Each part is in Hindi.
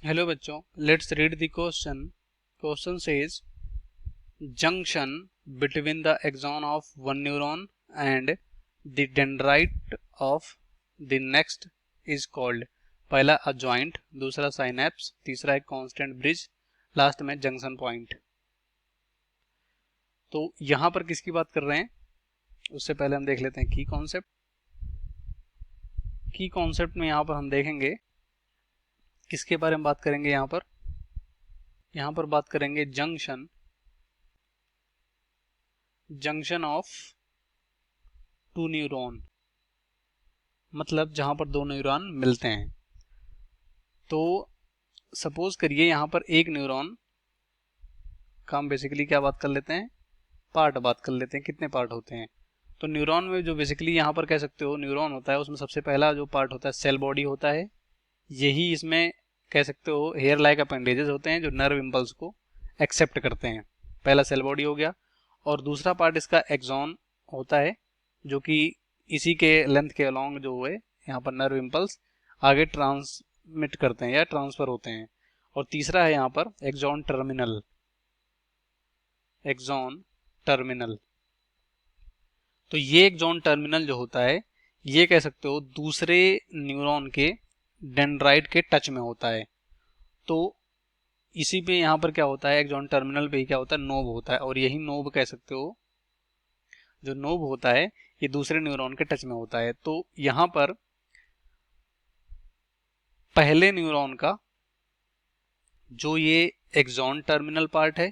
हेलो बच्चों, let's read the question. Question says junction between the axon of one neuron and the dendrite of the next is called. पहला अ जॉइंट, दूसरा साइनेप्स, तीसरा एक कांस्टेंट ब्रिज, लास्ट में जंक्शन पॉइंट। तो यहां पर किसकी बात कर रहे हैं उससे पहले हम देख लेते हैं की कॉन्सेप्ट। की कॉन्सेप्ट में यहां पर हम देखेंगे किसके बारे में बात करेंगे। यहां पर बात करेंगे जंक्शन ऑफ टू न्यूरॉन, मतलब जहां पर दो न्यूरॉन मिलते हैं। तो सपोज करिए यहां पर एक न्यूरॉन का हम बेसिकली क्या बात कर लेते हैं, पार्ट बात कर लेते हैं, कितने पार्ट होते हैं। तो न्यूरॉन में जो बेसिकली यहां पर कह सकते हो न्यूरॉन होता है, उसमें सबसे पहला जो पार्ट होता है सेल बॉडी होता है। यही इसमें कह सकते हो हेयर लाइक अपेंडेजेस होते हैं जो नर्व इम्पल्स को एक्सेप्ट करते हैं। पहला सेल बॉडी हो गया। और दूसरा पार्ट इसका एक्सॉन होता है, जो कि इसी के लेंथ के अलोंग जो है यहाँ पर नर्व इम्पल्स आगे ट्रांसमिट करते हैं या ट्रांसफर होते हैं। और तीसरा है यहाँ पर एक्सॉन टर्मिनल। तो ये एक्सॉन टर्मिनल जो होता है, ये कह सकते हो दूसरे न्यूरॉन के डेंड्राइट के टच में होता है। तो इसी पे यहाँ पर क्या होता है, एक्सॉन टर्मिनल पे ही क्या होता है, नोब होता है। और यही नोब कह सकते हो, जो नोब होता है ये दूसरे न्यूरॉन के टच में होता है। तो यहां पर पहले न्यूरॉन का जो ये एक्सॉन टर्मिनल पार्ट है,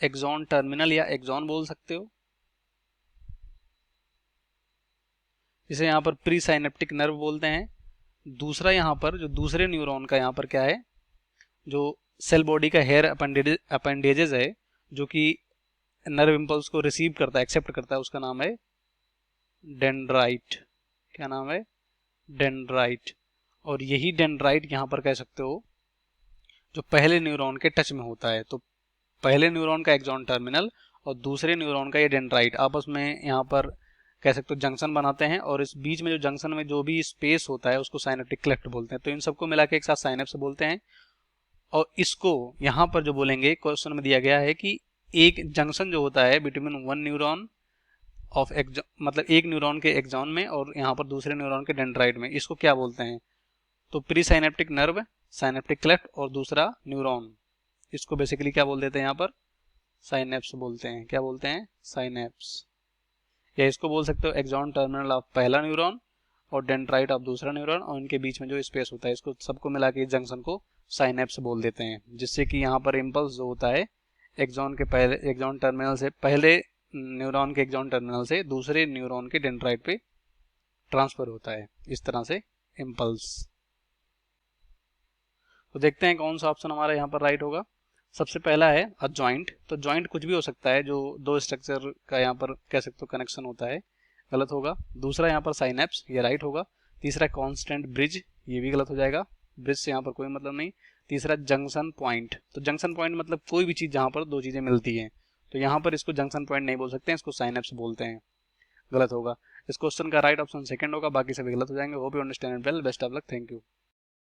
एक्सॉन टर्मिनल या एक्सॉन बोल सकते हो, जिसे यहां पर प्री साइनेप्टिक नर्व बोलते हैं। दूसरा यहां पर जो दूसरे न्यूरॉन का यहां पर क्या है, जो सेल बॉडी का हेयर अपेंडेजेस है, जो कि नर्व इम्पल्स को रिसीव करता है, एक्सेप्ट करता है, उसका नाम है डेंड्राइट। क्या नाम है, डेंड्राइट। और यही डेंड्राइट यहां पर कह सकते हो जो पहले न्यूरॉन के टच में होता है। तो पहले न्यूरॉन का एक्सॉन टर्मिनल और दूसरे न्यूरॉन का ये डेंड्राइट आपस में यहाँ पर कह सकते हो जंक्शन बनाते हैं। और इस बीच में जो जंक्शन में जो भी स्पेस होता है उसको साइनेप्टिक क्लेफ्ट बोलते हैं। तो इन सबको मिला के एक साथ साइनेप्स बोलते हैं। और इसको यहाँ पर जो बोलेंगे, क्वेश्चन में दिया गया है कि एक जंक्शन जो होता है बिटवीन वन न्यूरॉन ऑफ मतलब एक न्यूरॉन के एक्सॉन में और यहाँ पर दूसरे न्यूरॉन के डेंड्राइट में, इसको क्या बोलते हैं। तो pre synaptic nerve, synaptic cleft और दूसरा न्यूरॉन, इसको बेसिकली क्या बोल देते हैं यहाँ पर, साइनेप्स बोलते हैं। क्या बोलते हैं, साइनेप्स। या इसको बोल सकते हो एक्सॉन टर्मिनल ऑफ पहला न्यूरॉन और डेंड्राइट ऑफ दूसरा न्यूरॉन, और इनके बीच में जो स्पेस होता है, इसको सबको मिला के इस जंक्शन को साइनेप्स बोल देते हैं। जिससे कि यहाँ पर इम्पल्स जो होता है एक्सॉन के पहले, एक्सॉन टर्मिनल से पहले न्यूरॉन के एक्सॉन टर्मिनल से दूसरे न्यूरॉन के डेंड्राइट पे ट्रांसफर होता है, इस तरह से इम्पल्स। तो देखते हैं कौन सा ऑप्शन हमारा यहाँ पर राइट होगा। सबसे पहला है अ जॉइंट। तो जॉइंट कुछ भी हो सकता है जो दो स्ट्रक्चर का यहाँ पर कह सकते हो कनेक्शन होता है, गलत होगा। दूसरा यहाँ पर साइनेप्स, ये राइट होगा। तीसरा कांस्टेंट ब्रिज, ये भी गलत हो जाएगा, ब्रिज से यहाँ पर कोई मतलब नहीं। तीसरा जंक्शन पॉइंट। तो जंक्शन पॉइंट मतलब कोई भी चीज जहाँ पर दो चीजें मिलती हैं, तो यहाँ पर इसको जंक्शन पॉइंट नहीं बोल सकते हैं, इसको साइनेप्स बोलते हैं, गलत होगा। इस क्वेश्चन का राइट ऑप्शन सेकंड होगा, बाकी सभी गलत हो जाएंगे। Hope you understand well, best of luck, thank you.